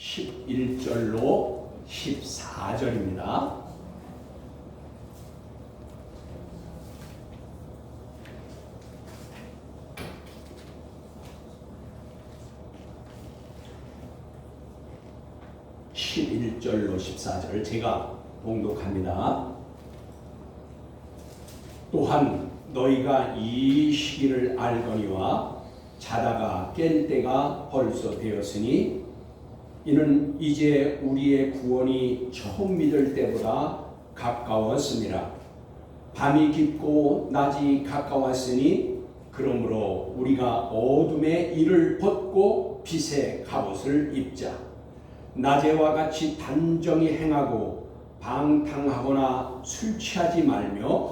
11절로 14절입니다. (11절로 14절) 제가 봉독합니다. 또한 너희가 이 시기를 알거니와 자다가 깰 때가 벌써 되었으니 이는 이제 우리의 구원이 처음 믿을 때보다 가까웠습니다. 밤이 깊고 낮이 가까웠으니 그러므로 우리가 어둠의 일을 벗고 빛의 갑옷을 입자. 낮에와 같이 단정히 행하고 방탕하거나 술 취하지 말며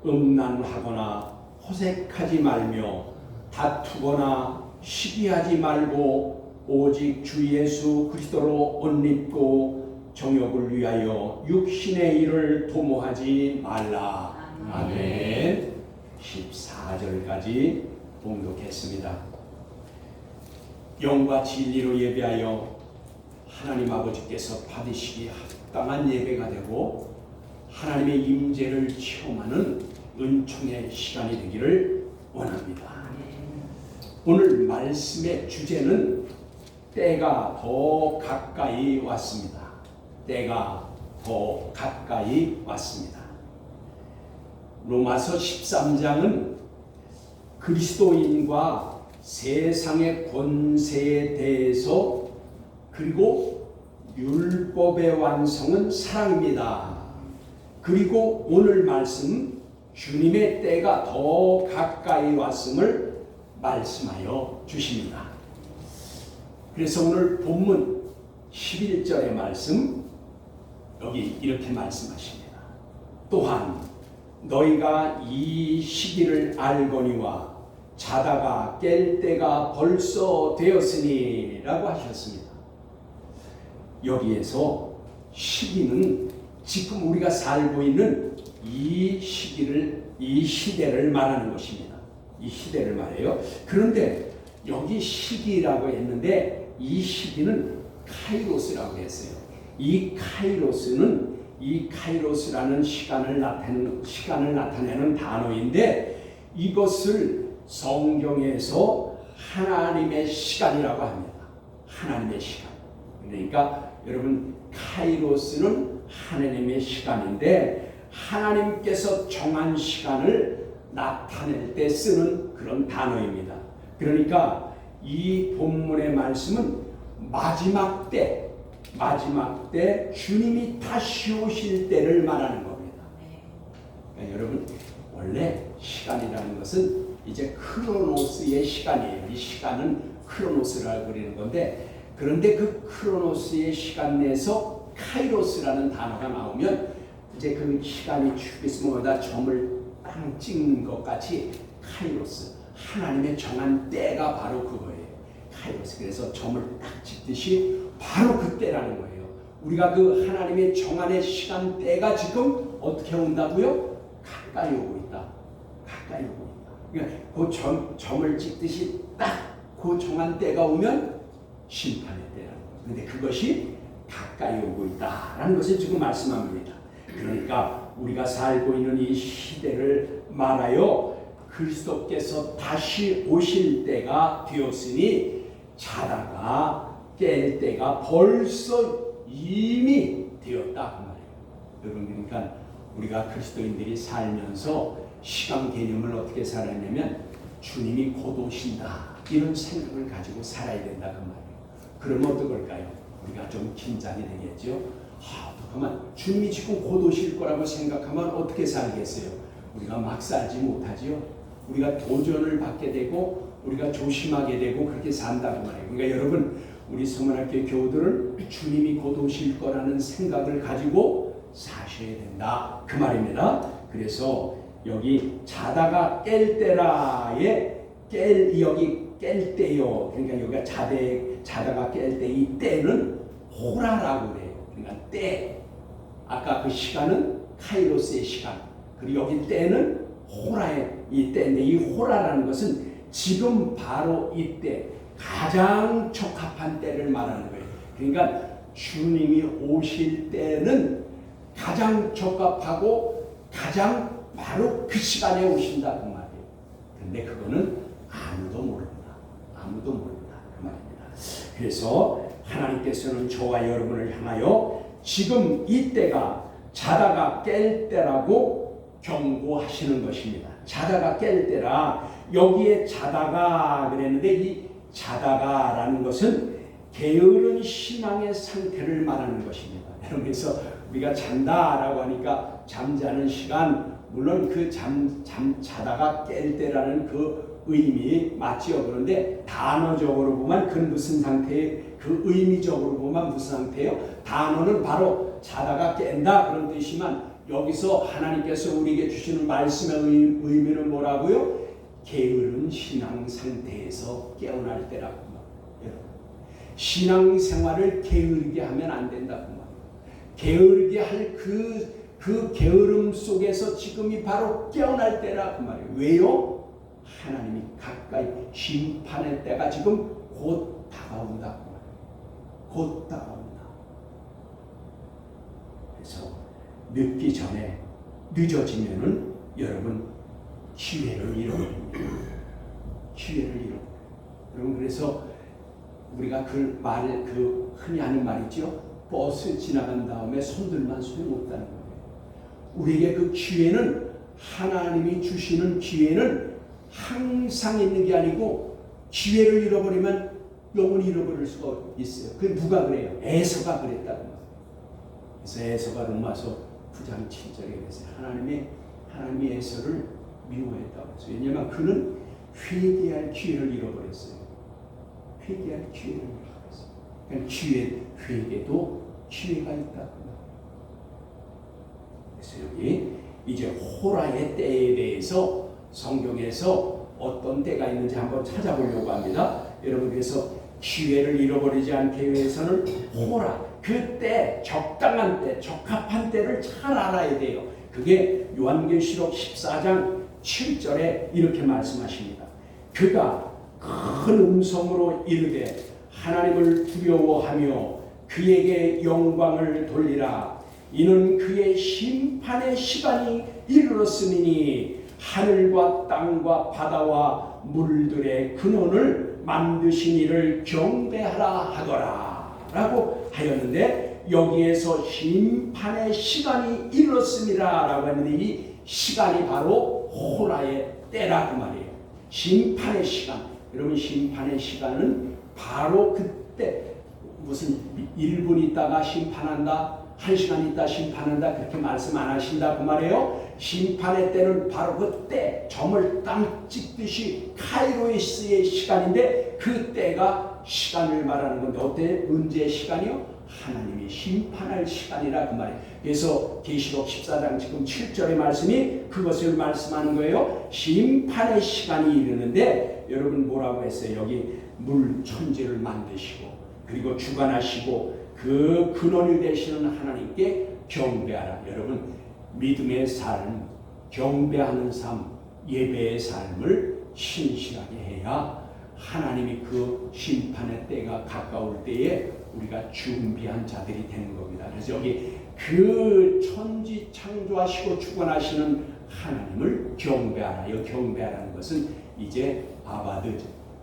음란하거나 호색하지 말며 다투거나 시기하지 말고 오직 주 예수 그리스도로 옷 입고 정욕을 위하여 육신의 일을 도모하지 말라. 아멘. 14절까지 봉독했습니다. 영과 진리로 예배하여 하나님 아버지께서 받으시기 합당한 예배가 되고 하나님의 임재를 체험하는 은총의 시간이 되기를 원합니다. 오늘 말씀의 주제는 때가 더 가까이 왔습니다. 때가 더 가까이 왔습니다. 로마서 13장은 그리스도인과 세상의 권세에 대해서 그리고 율법의 완성은 사랑입니다. 그리고 오늘 말씀 주님의 때가 더 가까이 왔음을 말씀하여 주십니다. 그래서 오늘 본문 11절의 말씀 여기 이렇게 말씀하십니다. 또한 너희가 이 시기를 알거니와 자다가 깰 때가 벌써 되었으니 라고 하셨습니다. 여기에서 시기는 지금 우리가 살고 있는 이 시기를, 이 시대를 말하는 것입니다. 이 시대를 말해요. 그런데 여기 시기라고 했는데 이 시기는 카이로스라고 했어요. 이 카이로스라는 시간을 나타내는 단어인데 이것을 성경에서 하나님의 시간이라고 합니다. 하나님의 시간. 그러니까 여러분 카이로스는 하나님의 시간인데 하나님께서 정한 시간을 나타낼 때 쓰는 그런 단어입니다. 그러니까 이 본문의 말씀은 마지막 때 주님이 다시 오실 때를 말하는 겁니다. 그러니까 여러분 원래 시간이라는 것은 이제 크로노스의 시간이에요. 이 시간은 크로노스라고 그러는 건데 그런데 그 크로노스의 시간 내에서 카이로스라는 단어가 나오면 이제 그 시간이 쭉 있으면 거기다 점을 땅 찍는 것 같이 카이로스, 하나님의 정한 때가 바로 그거예요. 카이로스. 그래서 점을 딱 찍듯이 바로 그때라는 거예요. 우리가 그 하나님의 정한의 시간 때가 지금 어떻게 온다고요? 가까이 오고 있다. 가까이 오고 있다. 그러니까 그 점을 찍듯이 딱 그 정한 때가 오면 심판의 때라는 거예요. 그런데 그것이 가까이 오고 있다라는 것을 지금 말씀합니다. 그러니까 우리가 살고 있는 이 시대를 말하여 그리스도께서 다시 오실 때가 되었으니 자다가 깰 때가 벌써 이미 되었다 그 말이에요. 여러분 그러니까 우리가 그리스도인들이 살면서 시간 개념을 어떻게 살아내냐면 주님이 곧 오신다 이런 생각을 가지고 살아야 된다 그 말이에요. 그러면 어떨까요? 우리가 좀 긴장이 되겠죠. 어떡하면 주님이 지금 곧 오실 거라고 생각하면 어떻게 살겠어요? 우리가 막 살지 못하지요. 우리가 도전을 받게 되고 우리가 조심하게 되고 그렇게 산다고 말이에요. 그러니까 여러분 우리 성문학교 교우들은 주님이 곧 오실 거라는 생각을 가지고 사셔야 된다 그 말입니다. 그래서 여기 자다가 깰 때라에 여기 깰 때요. 그러니까 여기가 자다가 깰 때 이 때는 호라라고 그래요. 그러니까 때. 아까 그 시간은 카이로스의 시간. 그리고 여기 때는 호라의 이 때인데 이 호라라는 것은 지금 바로 이때 가장 적합한 때를 말하는 거예요. 그러니까 주님이 오실 때는 가장 적합하고 가장 바로 그 시간에 오신다 그 말이에요. 근데 그거는 아무도 모른다. 아무도 모른다 그 말입니다. 그래서 하나님께서는 저와 여러분을 향하여 지금 이때가 자다가 깰 때라고 경고하시는 것입니다. 자다가 깰 때라. 여기에 자다가 그랬는데 이 자다가라는 것은 게으른 신앙의 상태를 말하는 것입니다. 그래서 우리가 잔다라고 하니까 잠자는 시간, 물론 그 자다가 깰 때라는 그 의미 맞지요. 그런데 단어적으로 보면 그건 무슨 상태예요? 그 의미적으로 보면 무슨 상태예요? 단어는 바로 자다가 깬다 그런 뜻이지만 여기서 하나님께서 우리에게 주시는 말씀의 의미는 뭐라고요? 게으른 신앙 상태에서 깨어날 때라고. 신앙생활을 게으르게 하면 안 된다고 말이에요. 게으르게 할 그 게으름 속에서 지금이 바로 깨어날 때라고 말이에요. 왜요? 하나님이 가까이 심판의 때가 지금 곧 다가온다고 말이에요. 곧 다가온다. 그래서 늦기 전에 늦어지면은 여러분 기회를 잃어버립니다. 기회를 잃어버려요. 여러분 그래서 우리가 그 말을 흔히 하는 말이죠. 버스 지나간 다음에 손들만 소용없다는 거예요. 우리에게 그 기회는 하나님이 주시는 기회는 항상 있는 게 아니고 기회를 잃어버리면 영원히 잃어버릴 수가 있어요. 그 누가 그래요? 에서가 그랬다고 말이에요. 그래서 에서가 로마서 9장 7절에 그랬어요. 하나님이 에서를 미워했다고 했어요. 왜냐하면 그는 회개할 기회를 잃어버렸어요. 회개할 기회를 잃어버렸어요. 그러니까 회개도 기회가 있다. 그래서 여기 이제 호라의 때에 대해서 성경에서 어떤 때가 있는지 한번 찾아보려고 합니다. 여러분 그래서 기회를 잃어버리지 않기 위해서는 호라, 그때 적당한 때, 적합한 때를 잘 알아야 돼요. 그게 요한계시록 14장 7절에 이렇게 말씀하십니다. 그가 큰 음성으로 이르되 하나님을 두려워하며 그에게 영광을 돌리라. 이는 그의 심판의 시간이 이르렀으니 하늘과 땅과 바다와 물들의 근원을 만드신 이를 경배하라 하더라 라고 하였는데 여기에서 심판의 시간이 이르렀습니다 라고 했는데 이 시간이 바로 호라의 때라고 말이에요. 심판의 시간. 여러분 심판의 시간은 바로 그때 무슨 1분 있다가 심판한다, 1시간 있다 심판한다 그렇게 말씀 안 하신다 그 말이에요. 심판의 때는 바로 그때 점을 딱 찍듯이 카이로스의 시간인데 그 때가 시간을 말하는 건데 어때? 언제 시간이요? 하나님이 심판할 시간이라 그 말이에요. 그래서 계시록 14장 지금 7절의 말씀이 그것을 말씀하는 거예요. 심판의 시간이 이르는데 여러분 뭐라고 했어요? 여기 물 천지를 만드시고 그리고 주관하시고 그 근원이 되시는 하나님께 경배하라. 여러분 믿음의 삶, 경배하는 삶, 예배의 삶을 신실하게 해야 하나님이 그 심판의 때가 가까울 때에 우리가 준비한 자들이 되는 겁니다. 그래서 여기 그 천지 창조하시고 주관하시는 하나님을 경배하라. 이 경배하라는 것은 이제 아바드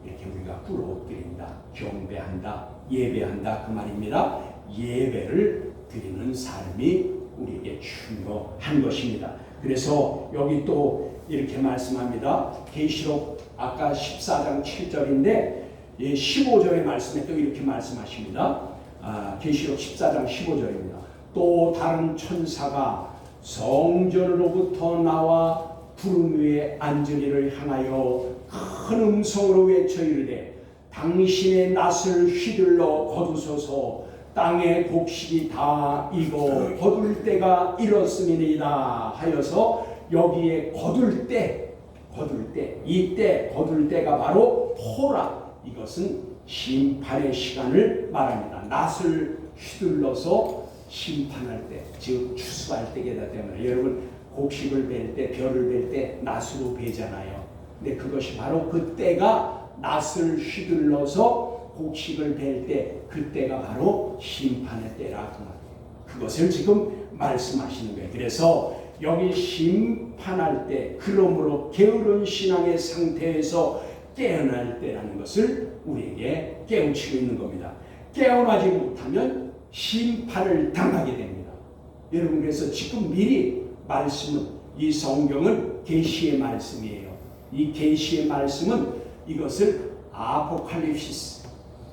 이렇게 우리가 불러드린다, 경배한다, 예배한다 그 말입니다. 예배를 드리는 삶이 우리에게 중요한 것입니다. 그래서 여기 또 이렇게 말씀합니다. 계시록 아까 14장 7절인데 15절의 말씀에 또 이렇게 말씀하십니다. 계시록 14장 15절입니다. 또 다른 천사가 성전으로부터 나와 구름 위에 앉으리를 향하여 큰 음성으로 외쳐 이르되 당신의 낫을 휘둘러 거두소서. 땅의 곡식이 다 익어 거둘 때가 이렇음이니이다 하여서 여기에 거둘 때 이때 거둘 때가 바로 호라. 이것은 심판의 시간을 말합니다. 낫을 휘둘러서 심판할 때, 즉 추수할 때이다 때문에 여러분 곡식을 벨 때, 벼를 벨 때 낫으로 베잖아요. 근데 그것이 바로 그때가 낫을 휘둘러서 곡식을 벨 때 그때가 바로 심판의 때라 그 말이에요. 그것을 지금 말씀하시는 거예요. 그래서 여기 심판할 때 그러므로 게으른 신앙의 상태에서 깨어날 때라는 것을 우리에게 깨우치고 있는 겁니다. 깨어나지 못하면 심판을 당하게 됩니다. 여러분 그래서 지금 미리 말씀은 이 성경은 계시의 말씀이에요. 이 계시의 말씀은 이것을 아포칼립시스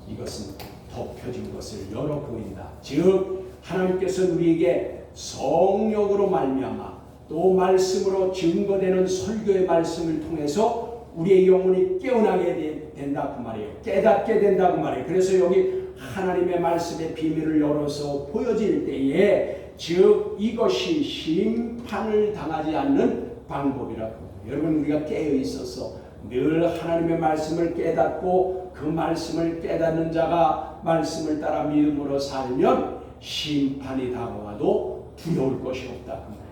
이것은 덮여진 것을 열어 보인다. 즉 하나님께서 우리에게 성령으로 말미암아 또 말씀으로 증거되는 설교의 말씀을 통해서 우리의 영혼이 깨어나게 된다 그 말이에요. 깨닫게 된다 그 말이에요. 그래서 여기 하나님의 말씀의 비밀을 열어서 보여질 때에 즉 이것이 심판을 당하지 않는 방법이라고. 여러분 우리가 깨어 있어서 늘 하나님의 말씀을 깨닫고 그 말씀을 깨닫는 자가 말씀을 따라 믿음으로 살면 심판이 다가와도 두려울 것이 없다 그 말이에요.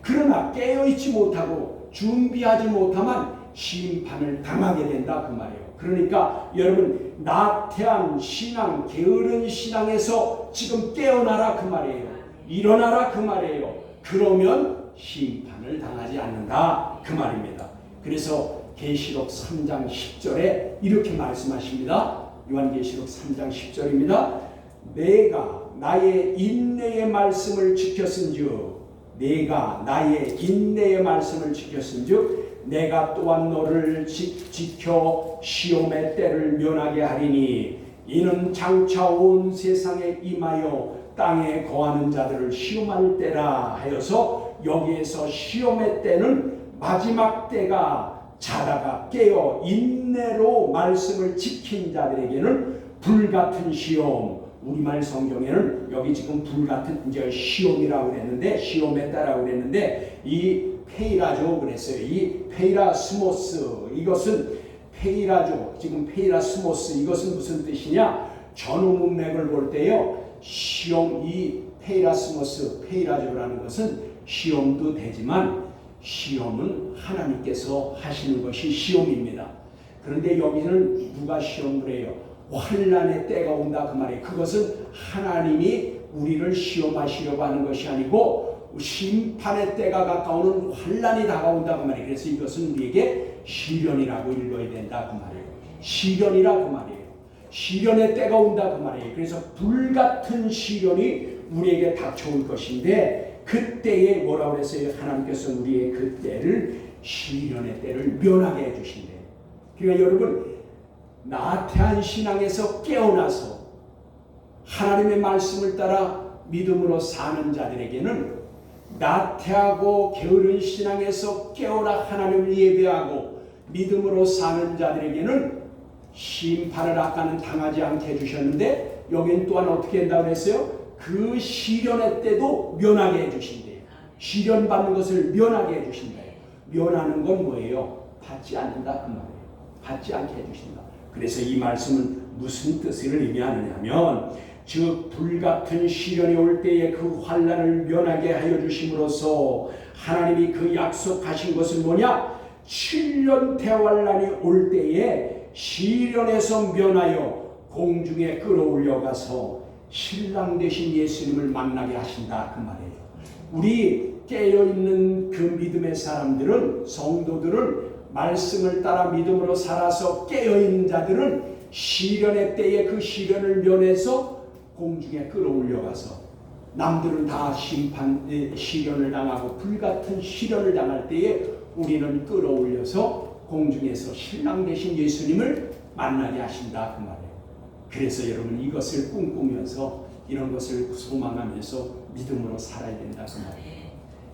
그러나 깨어 있지 못하고 준비하지 못하면 심판을 당하게 된다 그 말이에요. 그러니까 여러분 나태한 신앙, 게으른 신앙에서 지금 깨어나라 그 말이에요. 일어나라 그 말이에요. 그러면 심판을 당하지 않는다 그 말입니다. 그래서 계시록 3장 10절에 이렇게 말씀하십니다. 요한계시록 3장 10절입니다. 내가 나의 인내의 말씀을 지켰은즉 내가 나의 인내의 말씀을 지켰은즉 내가 또한 너를 지켜 시험의 때를 면하게 하리니 이는 장차 온 세상에 임하여 땅에 거하는 자들을 시험할 때라 하여서 여기에서 시험의 때는 마지막 때가 자다가 깨어 인내로 말씀을 지킨 자들에게는 불같은 시험, 우리말 성경에는 여기 지금 불같은 이제 시험이라고 그랬는데 시험의 때라고 그랬는데 이 페이라죠 그랬어요. 이 페이라스모스 이것은 페이라죠. 지금 페이라스모스 이것은 무슨 뜻이냐? 전후 문맥을 볼 때요. 시험 이 페이라스모스 페이라조라는 것은 시험도 되지만 시험은 하나님께서 하시는 것이 시험입니다. 그런데 여기는 누가 시험을 해요? 환난의 때가 온다 그 말이에요. 그것은 하나님이 우리를 시험하시려고 하는 것이 아니고 심판의 때가 가까우는 환난이 다가온다 그 말이에요. 그래서 이것은 우리에게 시련이라고 읽어야 된다 그 말이에요. 시련이라 그 말이에요. 시련의 때가 온다 그 말이에요. 그래서 불같은 시련이 우리에게 닥쳐올 것인데 그때에 뭐라고 그랬어요? 하나님께서 우리의 그 때를 시련의 때를 면하게 해주신대요. 그러니까 여러분 나태한 신앙에서 깨어나서 하나님의 말씀을 따라 믿음으로 사는 자들에게는 나태하고 게으른 신앙에서 깨어나 하나님을 예배하고 믿음으로 사는 자들에게는 심판을 아까는 당하지 않게 해주셨는데 여기는 또한 어떻게 한다고 했어요? 그 시련의 때도 면하게 해주신대요. 시련 받는 것을 면하게 해주신대요. 면하는 건 뭐예요? 받지 않는다 그 말이에요. 받지 않게 해주신다. 그래서 이 말씀은 무슨 뜻을 의미하느냐 하면 즉 불같은 시련이 올 때에 그 환난을 면하게 하여 주심으로써 하나님이 그 약속하신 것은 뭐냐? 7년 대환난이 올 때에 시련에서 면하여 공중에 끌어올려가서 신랑 되신 예수님을 만나게 하신다 그 말이에요. 우리 깨어있는 그 믿음의 사람들은 성도들은 말씀을 따라 믿음으로 살아서 깨어있는 자들은 시련의 때에 그 시련을 면해서 공중에 끌어올려가서 남들은 다 시련을 당하고 불같은 시련을 당할 때에 우리는 끌어올려서 공중에서 신랑 되신 예수님을 만나게 하신다 그 말이에요. 그래서 여러분 이것을 꿈꾸면서 이런 것을 소망하면서 믿음으로 살아야 된다 그 말이에요.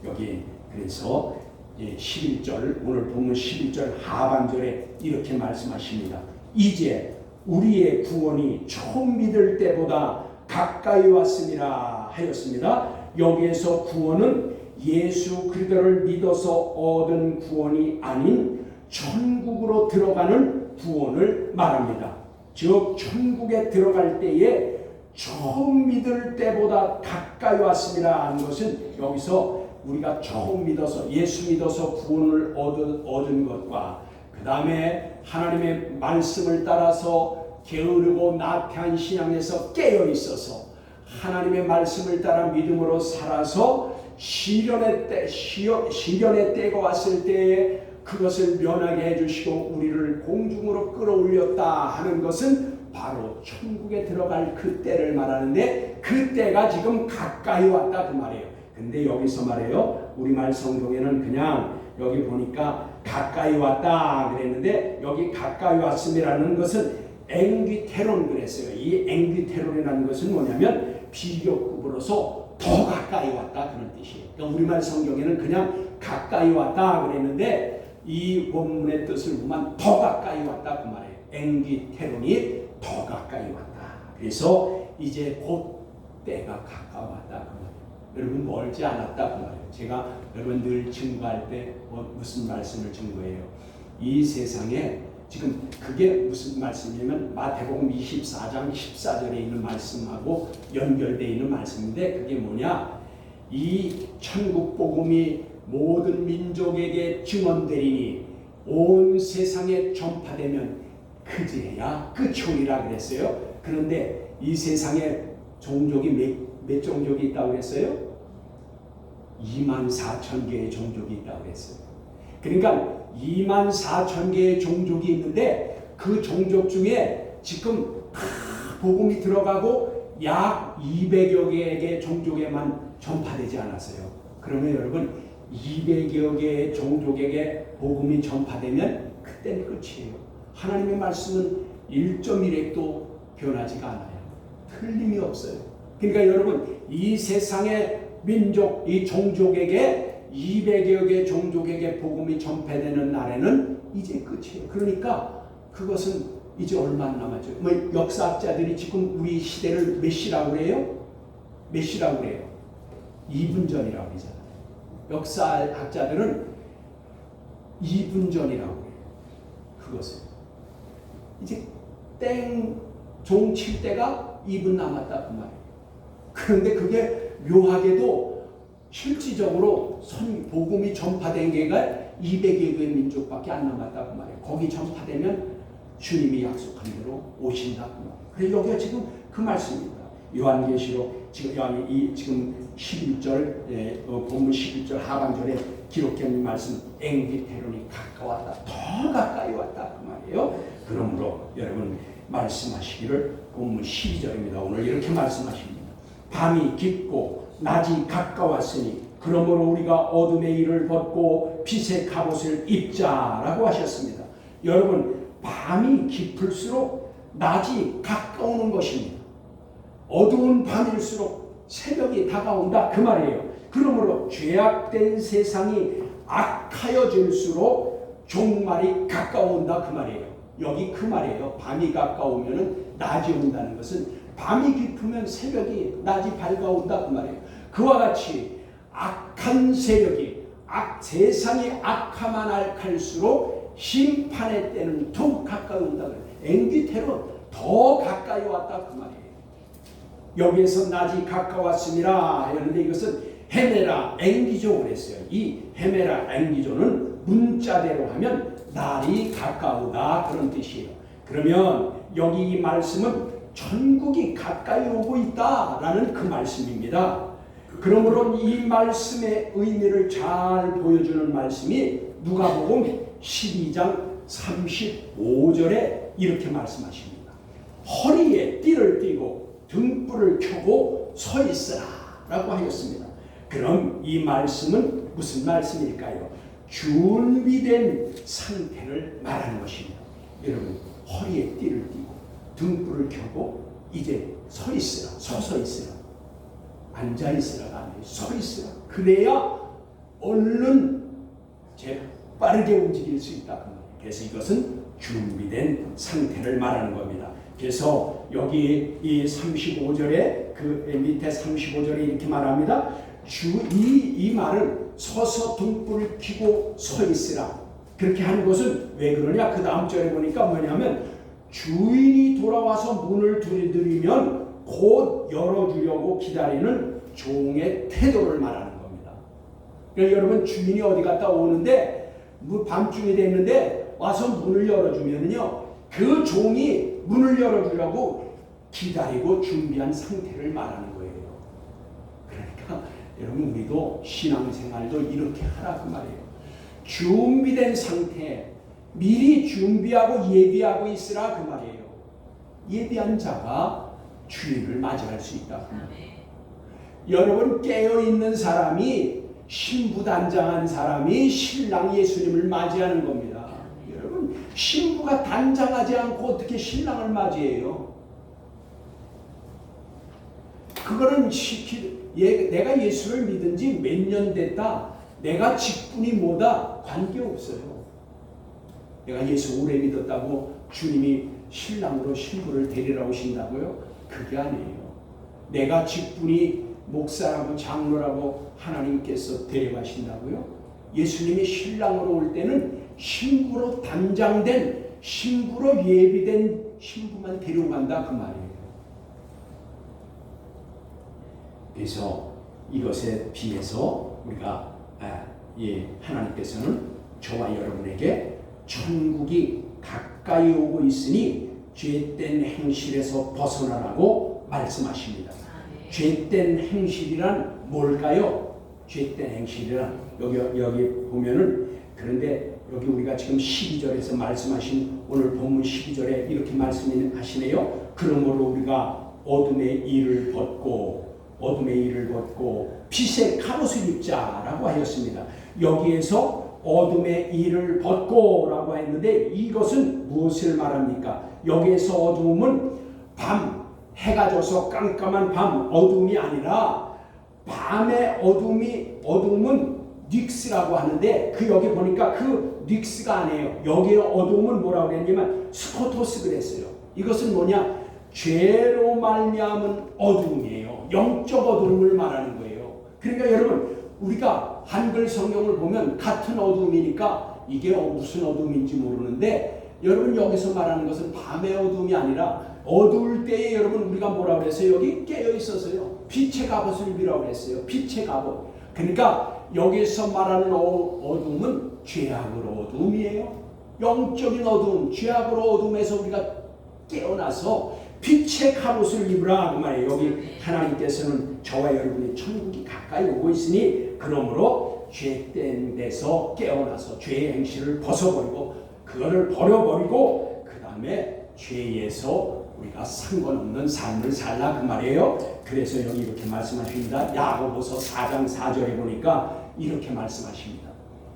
여기 그래서 11절 오늘 본문 11절 하반절에 이렇게 말씀하십니다. 이제 우리의 구원이 처음 믿을 때보다 가까이 왔음이라 하였습니다. 여기에서 구원은 예수 그리스도를 믿어서 얻은 구원이 아닌 천국으로 들어가는 구원을 말합니다. 즉 천국에 들어갈 때에 처음 믿을 때보다 가까이 왔습니다 하는 것은 여기서 우리가 처음 믿어서 예수 믿어서 구원을 얻은 것과 그 다음에 하나님의 말씀을 따라서 게으르고 나태한 신앙에서 깨어 있어서 하나님의 말씀을 따라 믿음으로 살아서 시련의 때가 왔을 때에 그것을 면하게 해주시고 우리를 공중으로 끌어올렸다 하는 것은 바로 천국에 들어갈 그 때를 말하는데, 그 때가 지금 가까이 왔다 그 말이에요. 근데 여기서 말해요, 우리말 성경에는 그냥 여기 보니까 가까이 왔다 그랬는데, 여기 가까이 왔음이라는 것은 앵귀테론 그랬어요. 이 앵귀테론이라는 것은 뭐냐면 비교급으로서 더 가까이 왔다 그런 뜻이에요. 그러니까 우리말 성경에는 그냥 가까이 왔다 그랬는데, 이 본문의 뜻을 보면 더 가까이 왔다 그 말이에요. 앵귀테론이 더 가까이 왔다. 그래서 이제 곧 때가 가까웠다 그 말이에요. 여러분 멀지 않았다 그 말이에요. 제가 여러분 늘 증거할 때 무슨 말씀을 증거해요? 이 세상에 지금 그게 무슨 말씀이냐면 마태복음 24장 14절에 있는 말씀하고 연결되어 있는 말씀인데, 그게 뭐냐? 이 천국 복음이 모든 민족에게 증언되리니 온 세상에 전파되면 그제야 끝이 오리라 그랬어요. 그런데 이 세상에 종족이 몇 종족이 있다고 그랬어요? 24,000개의 종족이 있다고 그랬어요. 그러니까 24,000개의 종족이 있는데 그 종족 중에 지금 다 복음이 들어가고 약 200여 개의 종족에만 전파되지 않았어요. 그러면 여러분 200여 개의 종족에게 복음이 전파되면 그때는 끝이에요. 하나님의 말씀은 1.1핵도 변하지가 않아요. 틀림이 없어요. 그러니까 여러분 이 세상의 민족, 이 종족에게 200여 개 종족에게 복음이 전파되는 날에는 이제 끝이에요. 그러니까 그것은 이제 얼마 안 남았죠. 뭐 역사학자들이 지금 우리 시대를 몇 시라고 그래요? 몇 시라고 그래요? 2분 전이라고 그러잖아요. 역사학자들은 2분 전이라고 해요. 그것을 이제 종 칠 때가 2분 남았다 그 말이에요. 그런데 그게 묘하게도 실질적으로 복음이 전파된 게가 200여 개의 민족밖에 안 남았다 그 말이에요. 거기 전파되면 주님이 약속한 대로 오신다 그 말이에요. 그래서 여기가 지금 그 말씀입니다. 요한계시록 지금 11절 본문 11절 하반절에 기록된 말씀, 앵귀테론이 가까웠다, 더 가까이 왔다 그 말이에요. 그러므로 여러분 말씀하시기를 본문 12절입니다. 오늘 이렇게 말씀하십니다. 밤이 깊고 낮이 가까웠으니 그러므로 우리가 어둠의 일을 벗고 빛의 갑옷을 입자라고 하셨습니다. 여러분 밤이 깊을수록 낮이 가까우는 것입니다. 어두운 밤일수록 새벽이 다가온다 그 말이에요. 그러므로 죄악된 세상이 악하여질수록 종말이 가까운다 그 말이에요. 여기 그 말이에요. 밤이 가까우면 낮이 온다는 것은 밤이 깊으면 새벽이 낮이 밝아온다 그 말이에요. 그와 같이 악한 세력이 세상이 악하만 악할수록 심판의 때는 더욱 가까이 온다 그래요. 앵귀테론 더 가까이 왔다 그 말이에요. 여기에서 낮이 가까웠습니다. 그런데 이것은 헤메라 앵기조 그랬어요. 이 헤메라 앵기조는 문자대로 하면 날이 가까우다 그런 뜻이에요. 그러면 여기 이 말씀은 천국이 가까이 오고 있다라는 그 말씀입니다. 그러므로 이 말씀의 의미를 잘 보여주는 말씀이 누가복음 12장 35절에 이렇게 말씀하십니다. 허리에 띠를 띠고 등불을 켜고 서 있으라 라고 하였습니다. 그럼 이 말씀은 무슨 말씀일까요? 준비된 상태를 말하는 것입니다. 여러분 허리에 띠를 띠고 등불을 켜고 이제 서 있으라, 서서 있으라, 앉아 있으라가 아니라 서 있으라. 그래야 얼른 빠르게 움직일 수 있다. 그래서 이것은 준비된 상태를 말하는 겁니다. 그래서 여기 이 35절에 그 밑에 35절에 이렇게 말합니다. 이 말은 서서 등불을 켜고 서 있으라. 그렇게 하는 것은 왜 그러냐? 그 다음 절에 보니까 뭐냐면 주인이 돌아와서 문을 두드리면 곧 열어주려고 기다리는 종의 태도를 말하는 겁니다. 그러니까 여러분 주인이 어디 갔다 오는데 밤중이 됐는데 와서 문을 열어주면요 그 종이 문을 열어주려고 기다리고 준비한 상태를 말하는 거예요. 그러니까 여러분 우리도 신앙생활도 이렇게 하라 그 말이에요. 준비된 상태, 미리 준비하고 예비하고 있으라 그 말이에요. 예비한 자가 주인을 맞이할 수 있다. 여러분 깨어있는 사람이 신부단장한 사람이 신랑 예수님을 맞이하는 겁니다. 여러분 신부가 단장하지 않고 어떻게 신랑을 맞이해요? 그거는 내가 예수를 믿은 지 몇 년 됐다, 내가 직분이 뭐다 관계없어요. 내가 예수 오래 믿었다고 주님이 신랑으로 신부를 데리러 오신다고요? 그게 아니에요. 내가 직분이 목사라고 장로라고 하나님께서 데려가신다고요? 예수님이 신랑으로 올 때는 신부로 단장된, 신부로 예비된 신부만 데려간다 그 말이에요. 그래서 이것에 비해서 우리가 하나님께서는 저와 여러분에게 천국이 가까이 오고 있으니 죄된 행실에서 벗어나라고 말씀하십니다. 죄된 행실이란 뭘까요? 죄된 행실이란 여기 보면은, 그런데 여기 우리가 지금 12절에서 말씀하신 오늘 본문 12절에 이렇게 말씀하시네요. 그러므로 우리가 어둠의 일을 벗고 빛의 갑옷을 입자라고 하였습니다. 여기에서 어둠의 일을 벗고라고 했는데 이것은 무엇을 말합니까? 여기에서 어둠은 밤, 해가 져서 깜깜한 밤, 어둠이 아니라 밤의 어둠은 닉스라고 하는데 그 여기 보니까 그 닉스가 아니에요. 여기에 어둠은 뭐라고 그랬냐면 스코토스 그랬어요. 이것은 뭐냐? 죄로 말미암은 어둠이에요. 영적 어둠을 말하는 거예요. 그러니까 여러분 우리가 한글 성경을 보면 같은 어둠이니까 이게 무슨 어둠인지 모르는데, 여러분 여기서 말하는 것은 밤의 어둠이 아니라 어두울 때에 여러분 우리가 뭐라고 그랬어요? 여기 깨어 있었어요. 빛의 갑옷을 입으라고 그랬어요. 빛의 갑옷. 그러니까 여기서 말하는 어둠은 죄악의 어둠이에요. 영적인 어둠, 죄악의 어둠에서 우리가 깨어나서 빛의 갑옷을 입으라 그 말이에요. 여기 하나님께서는 저와 여러분의 천국이 가까이 오고 있으니 그러므로 죄된 데서 깨어나서 죄의 행실을 벗어버리고 그거를 버려버리고 그 다음에 죄에서 우리가 상관없는 삶을 살라 그 말이에요. 그래서 여기 이렇게 말씀하십니다. 야고보서 4장 4절에 보니까 이렇게 말씀하십니다.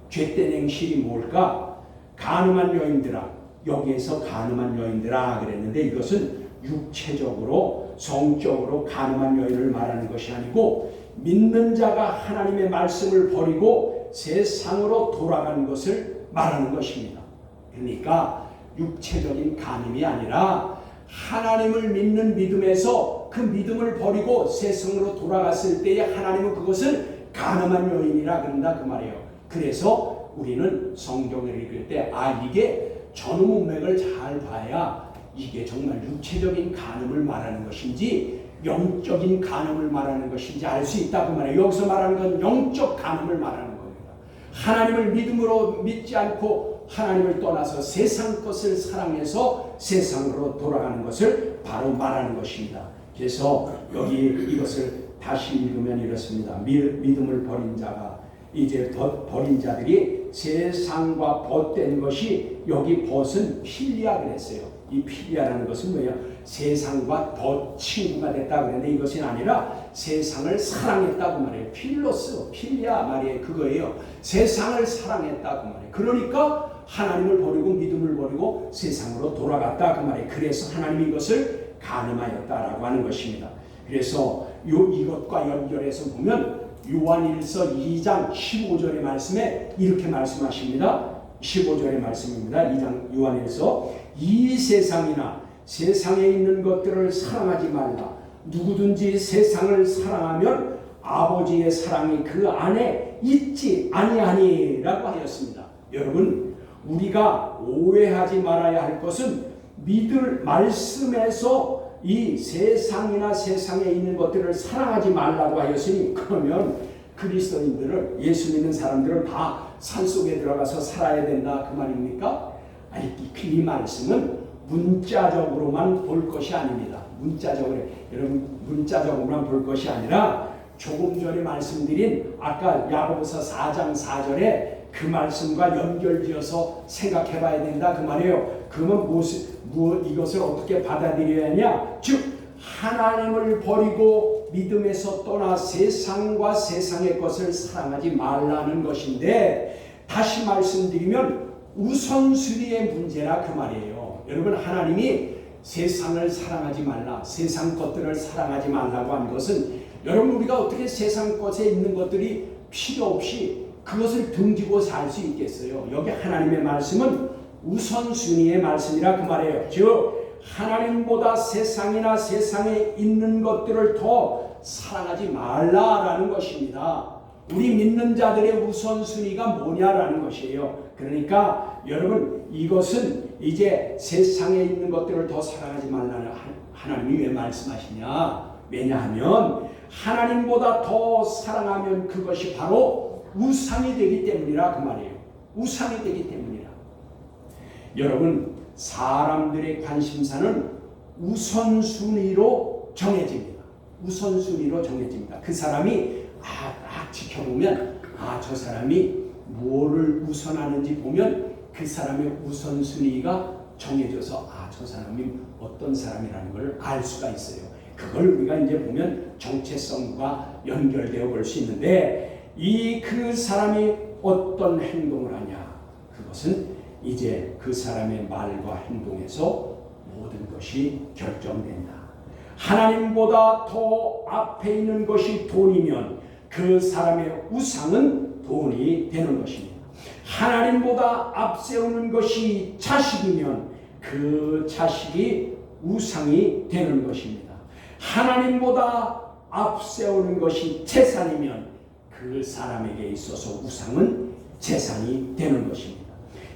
죄된 행실이 뭘까? 간음한 여인들아, 여기에서 간음한 여인들아 그랬는데 이것은 육체적으로 성적으로 간음한 여인을 말하는 것이 아니고 믿는 자가 하나님의 말씀을 버리고 세상으로 돌아가는 것을 말하는 것입니다. 그러니까 육체적인 간음이 아니라 하나님을 믿는 믿음에서 그 믿음을 버리고 세상으로 돌아갔을 때에 하나님은 그것을 간음한 여인이라 그런다 그 말이에요. 그래서 우리는 성경을 읽을 때 이게 전후 문맥을 잘 봐야 이게 정말 육체적인 간음을 말하는 것인지 영적인 간음을 말하는 것인지 알 수 있다고 말해요. 여기서 말하는 건 영적 간음을 말하는 겁니다. 하나님을 믿음으로 믿지 않고 하나님을 떠나서 세상 것을 사랑해서 세상으로 돌아가는 것을 바로 말하는 것입니다. 그래서 여기 이것을 다시 읽으면 이렇습니다. 믿음을 버린 자가 이제 버린 자들이 세상과 벗된 것이, 여기 벗은 필리아 그랬어요. 이 필리아라는 것은 뭐예요? 세상과 더 친구가 됐다 그랬는데 이것이 아니라 세상을 사랑했다고 말해요. 필로스, 필리아 말이에요. 그거예요. 세상을 사랑했다고 말해요. 그러니까 하나님을 버리고 믿음을 버리고 세상으로 돌아갔다 그 말이에요. 그래서 하나님이 이것을 간음하였다라고 하는 것입니다. 그래서 이것과 연결해서 보면 요한일서 2장 15절의 말씀에 이렇게 말씀하십니다. 15절의 말씀입니다. 2장 요한일서 이 세상이나 세상에 있는 것들을 사랑하지 말라. 누구든지 세상을 사랑하면 아버지의 사랑이 그 안에 있지 아니하니라고 하였습니다. 여러분 우리가 오해하지 말아야 할 것은 믿을 말씀에서 이 세상이나 세상에 있는 것들을 사랑하지 말라고 하였으니 그러면 그리스도인들을, 예수 믿는 사람들은 다 산속에 들어가서 살아야 된다 그 말입니까? 아니, 이 말씀은 문자적으로만 볼 것이 아닙니다. 문자적으로 여러분 문자적으로만 볼 것이 아니라 조금 전에 말씀드린 아까 야고보서 4장 4절에 그 말씀과 연결지어서 생각해 봐야 된다 그 말이에요. 그러면 이것을 어떻게 받아들여야 하냐? 즉 하나님을 버리고 믿음에서 떠나 세상과 세상의 것을 사랑하지 말라는 것인데, 다시 말씀드리면 우선순위의 문제라 그 말이에요. 여러분 하나님이 세상을 사랑하지 말라, 세상 것들을 사랑하지 말라고 한 것은 여러분 우리가 어떻게 세상 것에 있는 것들이 필요 없이 그것을 등지고 살 수 있겠어요? 여기 하나님의 말씀은 우선순위의 말씀이라 그 말이에요. 즉 하나님보다 세상이나 세상에 있는 것들을 더 사랑하지 말라라는 것입니다. 우리 믿는 자들의 우선순위가 뭐냐라는 것이에요. 그러니까 여러분 이것은 이제 세상에 있는 것들을 더 사랑하지 말라는 하나님이 왜 말씀하시냐? 왜냐하면 하나님보다 더 사랑하면 그것이 바로 우상이 되기 때문이라 그 말이에요. 우상이 되기 때문이라. 여러분 사람들의 관심사는 우선순위로 정해집니다. 우선순위로 정해집니다. 그 사람이 딱 지켜보면 저 사람이 뭐를 우선하는지 보면 그 사람의 우선순위가 정해져서 저 사람이 어떤 사람이라는 걸 알 수가 있어요. 그걸 우리가 이제 보면 정체성과 연결되어 볼 수 있는데, 그 사람이 어떤 행동을 하냐, 그것은 이제 그 사람의 말과 행동에서 모든 것이 결정된다. 하나님보다 더 앞에 있는 것이 돈이면 그 사람의 우상은 돈이 되는 것입니다. 하나님보다 앞세우는 것이 자식이면 그 자식이 우상이 되는 것입니다. 하나님보다 앞세우는 것이 재산이면 그 사람에게 있어서 우상은 재산이 되는 것입니다.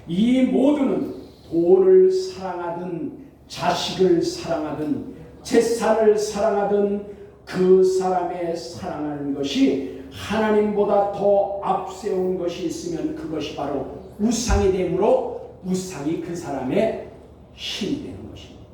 이 모두는 돈을 사랑하든 자식을 사랑하든 재산을 사랑하든 그 사람의 사랑하는 것이 하나님보다 더 앞세운 것이 있으면 그것이 바로 우상이 되므로 우상이 그 사람의 힘이 되는 것입니다.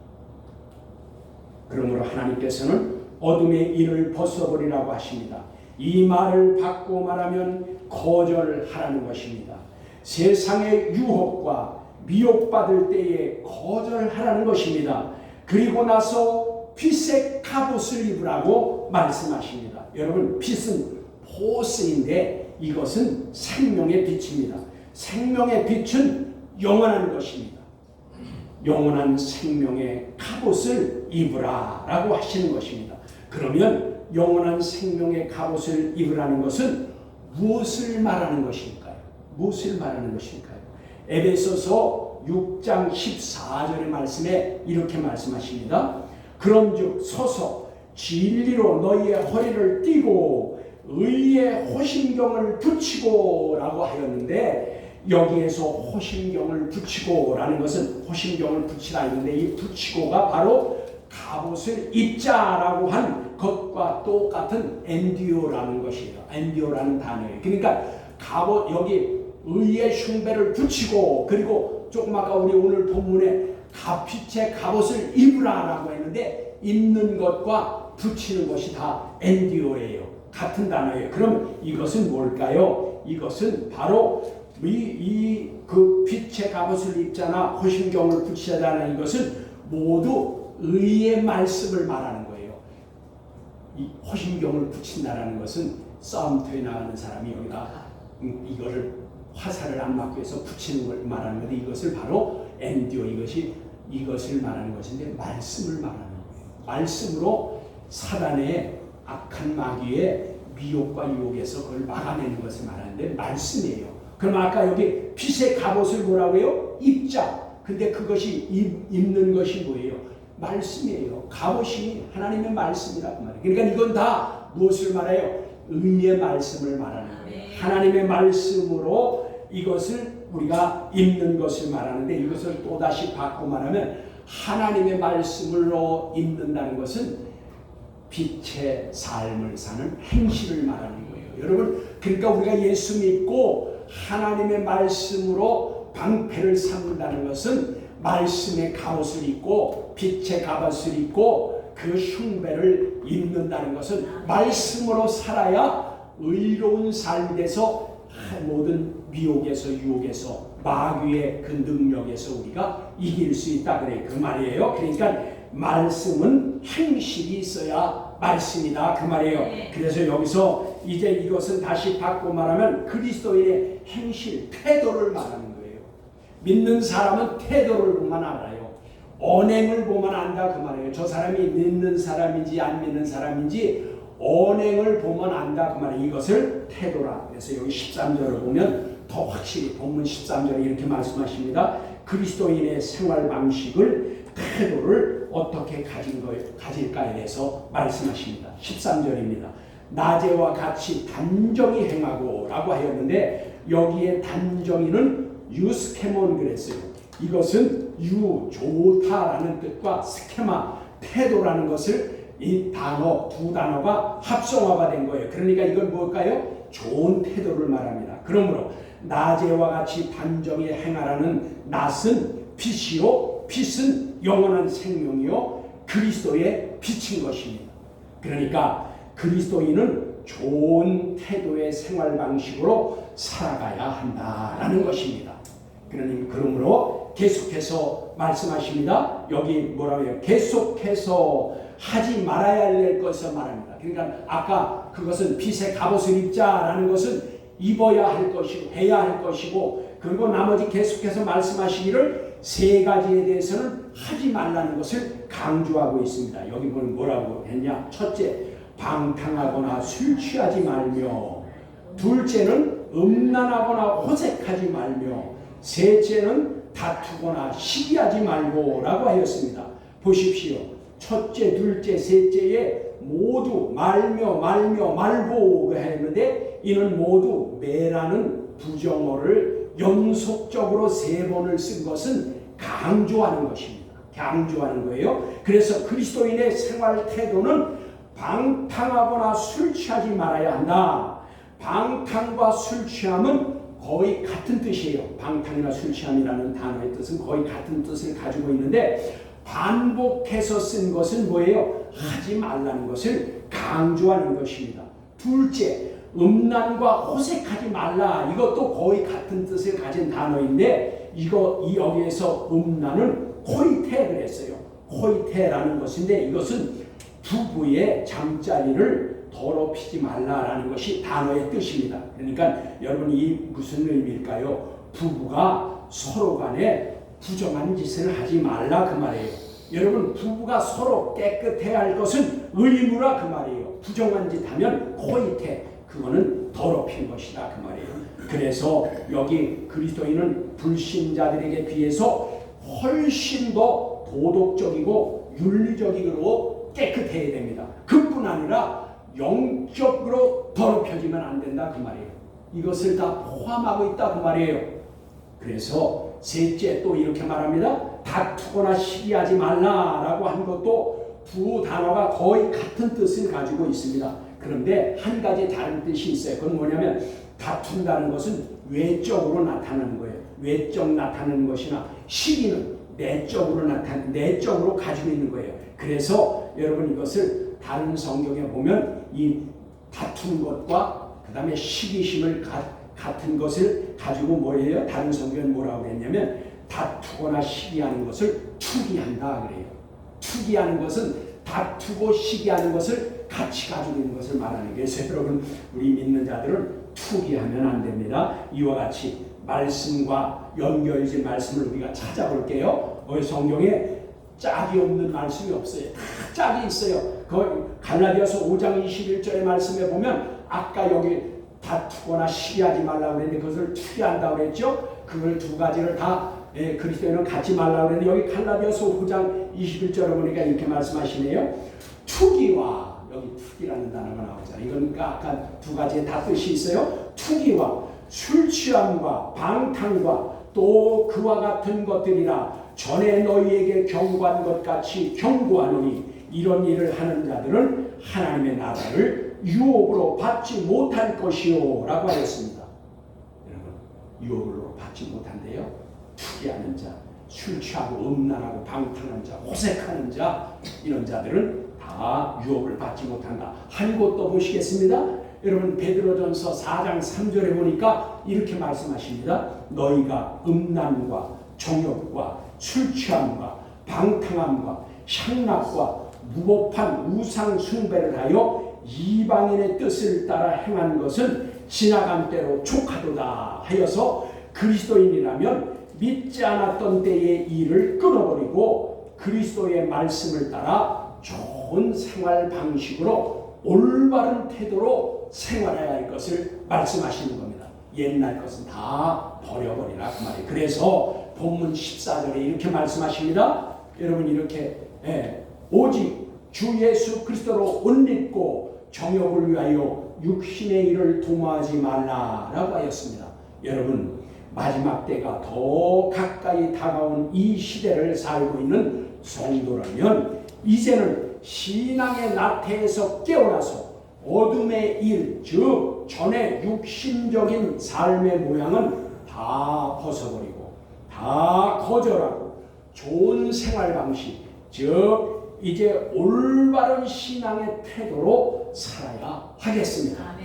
그러므로 하나님께서는 어둠의 일을 벗어버리라고 하십니다. 이 말을 받고 말하면 거절하라는 것입니다. 세상의 유혹과 미혹받을 때에 거절하라는 것입니다. 그리고 나서 빛의 갑옷을 입으라고 말씀하십니다. 여러분 빛은 보스인데 이것은 생명의 빛입니다. 생명의 빛은 영원한 것입니다. 영원한 생명의 갑옷을 입으라 라고 하시는 것입니다. 그러면 영원한 생명의 갑옷을 입으라는 것은 무엇을 말하는 것일까요? 무엇을 말하는 것일까요? 에베소서 6장 14절의 말씀에 이렇게 말씀하십니다. 그런즉 서서 진리로 너희의 허리를 띠고 의의 호심경을 붙이고 라고 하였는데, 여기에서 호심경을 붙이고 라는 것은 호심경을 붙이라 했는데 이 붙이고가 바로 갑옷을 입자라고 한 것과 똑같은 엔디오라는 것이에요. 엔디오라는 단어예요. 그러니까 갑옷, 여기 의의 흉배를 붙이고, 그리고 조금 아까 우리 오늘 본문에 빛의 갑옷을 입으라라고 했는데 입는 것과 붙이는 것이 다 엔디오예요. 같은 단어예요. 그럼 이것은 뭘까요? 이것은 바로 그 빛의 갑옷을 입자나 호심경을 붙이자라는 이것은 모두 의의 말씀을 말하는 거예요. 이 호심경을 붙인다라는 것은 싸움터에 나가는 사람이 여기다 이거를 화살을 안 맞기 위해서 붙이는 걸 말하는 건데, 이것을 바로 엔디오, 이것을 말하는 것인데 말씀을 말하는 거예요. 말씀으로 사단의 악한 마귀의 미혹과 유혹에서 그걸 막아내는 것을 말하는데 말씀이에요. 그럼 아까 여기 빛의 갑옷을 뭐라고 해요? 입자. 근데 그것이 입는 것이 뭐예요? 말씀이에요. 갑옷이 하나님의 말씀이라고 말해요. 그러니까 이건 다 무엇을 말해요? 의의 말씀을 말하는 거예요. 하나님의 말씀으로 이것을 우리가 입는 것을 말하는데, 이것을 또다시 바꿔 말하면 하나님의 말씀으로 입는다는 것은 빛의 삶을 사는 행실을 말하는 거예요. 여러분, 그러니까 우리가 예수 믿고 하나님의 말씀으로 방패를 삼는다는 것은 말씀의 갑옷을 입고 빛의 갑옷을 입고 그 흉배를 입는다는 것은 말씀으로 살아야 의로운 삶이 돼서 모든 미혹에서 유혹에서 마귀의 그 능력에서 우리가 이길 수 있다 그래 그 말이에요. 그러니까 말씀은 행실이 있어야 말씀이다 그 말이에요. 그래서 여기서 이제 이것은 다시 바꿔 말하면 그리스도인의 행실, 태도를 말하는 거예요. 믿는 사람은 태도를 보면 알아요. 언행을 보면 안다 그 말이에요. 저 사람이 믿는 사람인지 안 믿는 사람인지 언행을 보면 안다 그 말이에요. 이것을 태도라. 그래서 여기 13절을 보면 더 확실히 본문 13절에 이렇게 말씀하십니다. 그리스도인의 생활 방식을 태도를 어떻게 가질까에 대해서 말씀하십니다. 13절입니다. 낮에와 같이 단정히 행하고 라고 하였는데 여기에 단정히는 유스케몬 그랬어요. 이것은 좋다라는 뜻과 스케마, 태도라는 것을 이 단어, 두 단어가 합성화가 된 거예요. 그러니까 이건 뭘까요? 좋은 태도를 말합니다. 그러므로 낮에와 같이 단정히 행하라는 낫은 빛이요, 빛은 영원한 생명이요 그리스도의 빛인 것입니다. 그러니까 그리스도인은 좋은 태도의 생활 방식으로 살아가야 한다라는 것입니다. 그러므로 계속해서 말씀하십니다. 여기 뭐라고 해요? 계속해서 하지 말아야 할 것을 말합니다. 그러니까 아까 그것은 빛의 갑옷을 입자라는 것은 입어야 할 것이고 해야 할 것이고 그리고 나머지 계속해서 말씀하시기를 세 가지에 대해서는 하지 말라는 것을 강조하고 있습니다. 여기 보면 뭐라고 했냐? 첫째, 방탕하거나 술 취하지 말며, 둘째는 음란하거나 호색하지 말며, 셋째는 다투거나 시기하지 말고 라고 하였습니다. 보십시오. 첫째, 둘째, 셋째에 모두 말고 했는데 이는 모두 매라는 부정어를 연속적으로 3번을 쓴 것은 강조하는 것입니다. 강조하는 거예요. 그래서 그리스도인의 생활 태도는 방탕하거나 술 취하지 말아야 한다. 방탕과 술 취함은 거의 같은 뜻이에요. 방탕이나 술 취함이라는 단어의 뜻은 거의 같은 뜻을 가지고 있는데 반복해서 쓴 것은 뭐예요? 하지 말라는 것을 강조하는 것입니다. 둘째, 음란과 호색하지 말라. 이것도 거의 같은 뜻을 가진 단어인데 여기에서 음란은 코이테를 했어요. 코이테라는 것인데 이것은 부부의 잠자리를 더럽히지 말라라는 것이 단어의 뜻입니다. 그러니까 여러분 이 무슨 의미일까요? 부부가 서로 간에 부정한 짓을 하지 말라 그 말이에요. 여러분 부부가 서로 깨끗해야 할 것은 의무라 그 말이에요. 부정한 짓 하면 코이테, 그거는 더럽힌 것이다 그 말이에요. 그래서 여기 그리스도인은 불신자들에게 비해서 훨씬 더 도덕적이고 윤리적이고 깨끗해야 됩니다. 그뿐 아니라 영적으로 더럽혀지면 안 된다 그 말이에요. 이것을 다 포함하고 있다 그 말이에요. 그래서 셋째 또 이렇게 말합니다. 다투거나 시기하지 말라라고 한 것도 두 단어가 거의 같은 뜻을 가지고 있습니다. 그런데 한 가지 다른 뜻이 있어요. 그건 뭐냐면 다툰다는 것은 외적으로 나타나는 거예요. 외적 나타나는 것이나 시기는 내적으로 가지고 있는 거예요. 그래서 여러분 이것을 다른 성경에 보면 이 다툰 것과 그 다음에 시기심을 같은 것을 가지고 뭐예요? 다른 성경은 뭐라고 했냐면 다투거나 시기하는 것을 투기한다 그래요. 투기하는 것은 다투고 시기하는 것을 같이 가지고 있는 것을 말하는 거예요. 그래서 여러분 우리 믿는 자들은 투기하면 안 됩니다. 이와 같이 말씀과 연결된 말씀을 우리가 찾아볼게요. 성경에 짝이 없는 말씀이 없어요. 다 짝이 있어요. 그 갈라디아서 5장 21절의 말씀에 보면 아까 여기 다투거나 시기하지 말라고 그랬는데 그것을 투기한다고 그랬죠. 그걸 두 가지를 다 그리스도인은 갖지 말라고 그랬는데 여기 갈라디아서 5장 21절에 보니까 이렇게 말씀하시네요. 투기와 여기 투기라는 단어가 나오잖아요. 이건 아까 두 가지의 다 뜻이 있어요. 투기와 술 취함과 방탕과 또 그와 같은 것들이라 전에 너희에게 경고한 것 같이 경고하노니 이런 일을 하는 자들은 하나님의 나라를 유혹으로 받지 못할 것이요 라고 하였습니다. 여러분 유혹으로 받지 못한대요. 투기하는 자, 술 취하고 음란하고 방탕한 자, 호색하는 자, 이런 자들은 다 유업을 받지 못한다. 한 곳 또 보시겠습니다. 여러분 베드로전서 4장 3절에 보니까 이렇게 말씀하십니다. 너희가 음란과 정욕과 술 취함과 방탕함과 향락과 무법한 우상 숭배를 하여 이방인의 뜻을 따라 행한 것은 지나간 때로 족하도다 하여서 그리스도인이라면 믿지 않았던 때의 일을 끊어버리고 그리스도의 말씀을 따라 좋은 생활 방식으로 올바른 태도로 생활해야 할 것을 말씀하시는 겁니다. 옛날 것은 다 버려버리라 그 말이에요. 그래서 본문 14절에 이렇게 말씀하십니다. 여러분 이렇게 오직 주 예수 그리스도로 옷 입고 정욕을 위하여 육신의 일을 도모하지 말라라고 하였습니다. 여러분 마지막 때가 더 가까이 다가온 이 시대를 살고 있는 성도라면 이제는 신앙의 나태에서 깨어나서 어둠의 일, 즉 전의 육신적인 삶의 모양은 다 벗어버리고 다 거절하고 좋은 생활 방식, 즉 이제 올바른 신앙의 태도로 살아야 하겠습니다.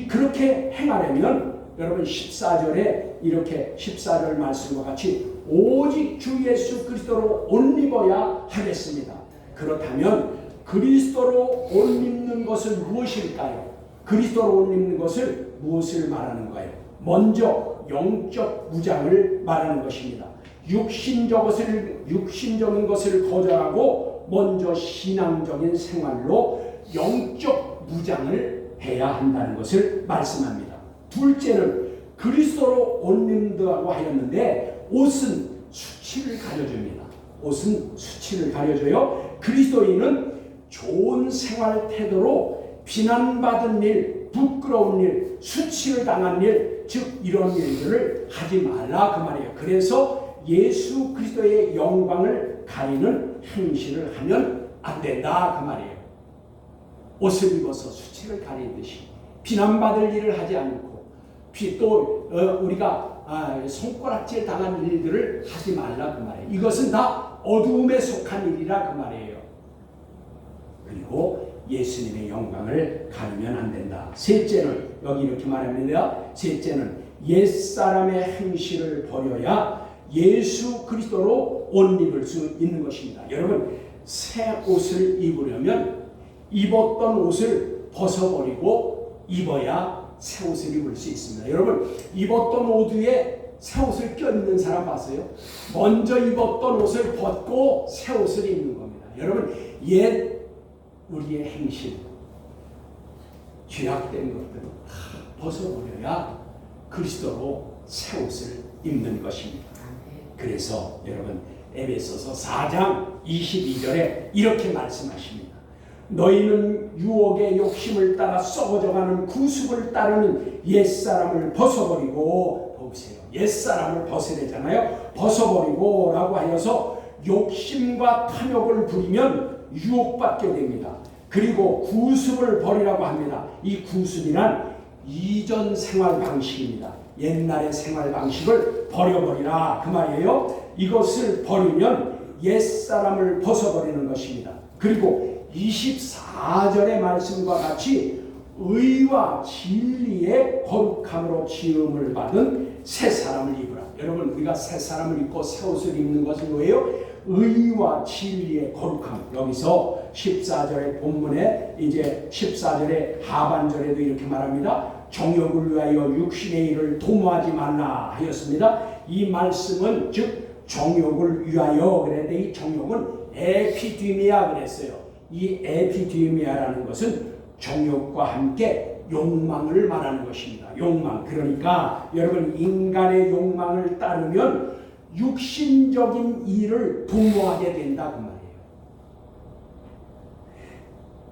그렇게 행하려면 여러분 14절에 이렇게 14절 말씀과 같이 오직 주 예수 그리스도로 옷 입어야 하겠습니다. 그렇다면 그리스도로 옷 입는 것은 무엇일까요? 그리스도로 옷 입는 것을 무엇을 말하는 거예요? 먼저 영적 무장을 말하는 것입니다. 육신적인 것을 거절하고 먼저 신앙적인 생활로 영적 무장을 해야 한다는 것을 말씀합니다. 둘째는 그리스도로 옷 입는다고 하였는데 옷은 수치를 가려줍니다. 옷은 수치를 가려줘요. 그리스도인은 좋은 생활 태도로 비난받은 일, 부끄러운 일, 수치를 당한 일, 즉 이런 일들을 하지 말라 그 말이에요. 그래서 예수 그리스도의 영광을 가리는 행실을 하면 안 된다 그 말이에요. 옷을 입어서 수치를 가리듯이 비난받을 일을 하지 않고 또 우리가 손가락질 당한 일들을 하지 말라 그 말이에요. 이것은 다 어두움에 속한 일이라 그 말이에요. 그리고 예수님의 영광을 가리면 안 된다. 셋째는 여기 이렇게 말합니다. 셋째는 옛사람의 행실을 버려야 예수 그리스도로 옷 입을 수 있는 것입니다. 여러분 새 옷을 입으려면 입었던 옷을 벗어버리고 입어야 새 옷을 입을 수 있습니다. 여러분 입었던 옷 위에 새 옷을 껴입는 사람 봤어요? 먼저 입었던 옷을 벗고 새 옷을 입는 겁니다. 여러분 옛 우리의 행실, 죄악된 것들을 다 벗어버려야 그리스도로 새 옷을 입는 것입니다. 그래서 여러분 에베소서 4장 22절에 이렇게 말씀하십니다. 너희는 유혹의 욕심을 따라 썩어져가는 구습을 따르는 옛사람을 벗어버리고, 보세요, 옛사람을 벗으래잖아요. 벗어버리고 라고 하여서 욕심과 탐욕을 부리면 유혹받게 됩니다. 그리고 구습을 버리라고 합니다. 이 구습이란 이전 생활 방식입니다. 옛날의 생활 방식을 버려버리라 그 말이에요. 이것을 버리면 옛사람을 벗어버리는 것입니다. 그리고 24절의 말씀과 같이 의와 진리의 거룩함으로 지음을 받은 새 사람을 입으라. 여러분 우리가 새 사람을 입고 새 옷을 입는 것은 뭐예요? 의와 진리의 거룩함. 여기서 14절의 본문에 이제 14절의 하반절에도 이렇게 말합니다. 정욕을 위하여 육신의 일을 도모하지 말라 하였습니다. 이 말씀은 즉 정욕을 위하여 그랬는데 이 정욕은 에피디미아 그랬어요. 이 에피디미아라는 것은 정욕과 함께 욕망을 말하는 것입니다. 욕망. 그러니까 여러분 인간의 욕망을 따르면 육신적인 일을 도모하게 된다 그 말이에요.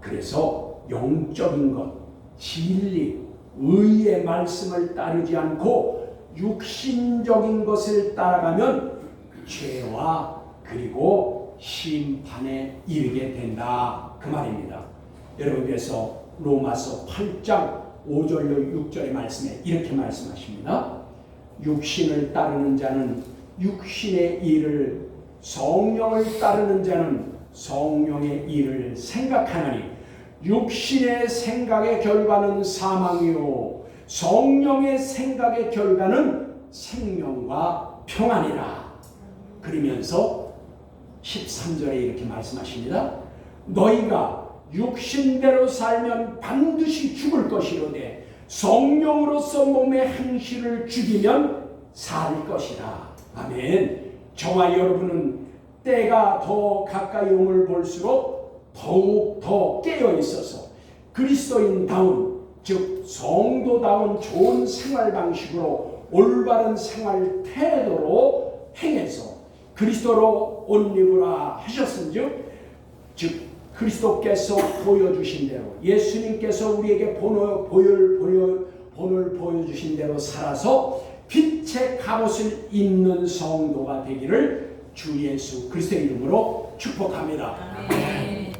그래서 영적인 것, 진리, 의의 말씀을 따르지 않고 육신적인 것을 따라가면 죄와 그리고 심판에 이르게 된다 그 말입니다. 여러분 그래서 로마서 8장 5절로 6절의 말씀에 이렇게 말씀하십니다. 육신을 따르는 자는 육신의 일을 성령을 따르는 자는 성령의 일을 생각하나니 육신의 생각의 결과는 사망이요 성령의 생각의 결과는 생명과 평안이라. 그러면서 13절에 이렇게 말씀하십니다. 너희가 육신대로 살면 반드시 죽을 것이로되 성령으로서 몸의 행실을 죽이면 살 것이라. 아멘. 저와 여러분은 때가 더 가까이 옴을 볼수록 더욱 더 깨어 있어서 그리스도인다운 즉 성도다운 좋은 생활 방식으로 올바른 생활 태도로 행해서 그리스도로 옷 입으라 하셨은즉 즉 그리스도께서 보여주신 대로 예수님께서 우리에게 본을 보여주신 대로 살아서 빛의 갑옷을 입는 성도가 되기를 주 예수 그리스도의 이름으로 축복합니다. 아멘.